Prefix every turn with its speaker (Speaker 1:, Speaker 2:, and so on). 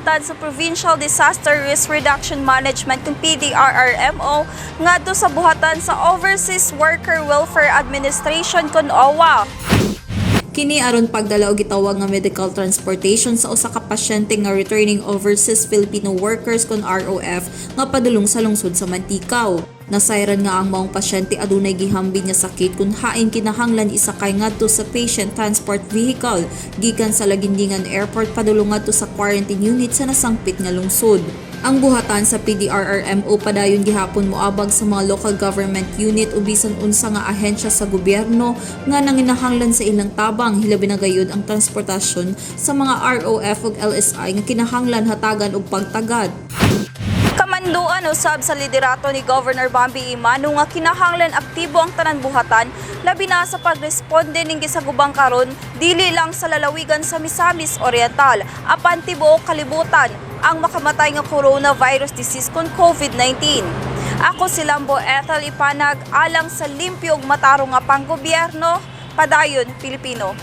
Speaker 1: buhatan sa Provincial Disaster Risk Reduction Management kung Pdrrmo ngadto sa buhatan sa Overseas Worker Welfare Administration kung Owwa.
Speaker 2: Kini aron pagdala og gitawag nga medical transportation sa usa ka pasyente nga Returning Overseas Filipino Workers kon ROF nga padulong sa lungsod sa Manticao. Nasayran nga ang maong pasyente adunay gihambin nga sakit kung hain kinahanglan isakay ngadto sa patient transport vehicle gikan sa Laguindingan Airport padulong ngadto sa quarantine unit sa nasangpit nga lungsod. Ang buhatan sa Pdrrmo padayon gihapon moabag sa mga local government unit o bisan unsa nga ahensya sa gobyerno nga nanginahanglan sa ilang tabang hilabi na gayud ang transportasyon sa mga ROF ug LSI nga kinahanglan hatagan og pagtagad.
Speaker 1: Kamandoan usab sa liderato ni Governor Bambi Emano nga kinahanglan aktibo ang tanan buhatan labi na sa pagresponde ning gisagubang karon dili lang sa lalawigan sa Misamis Oriental apan tibuok kalibutan ang makamatay nga coronavirus disease kon COVID-19. Ako si Lambo Ethel Ipanag alang sa limpyo ug matarong nga panggobyerno padayon Pilipino.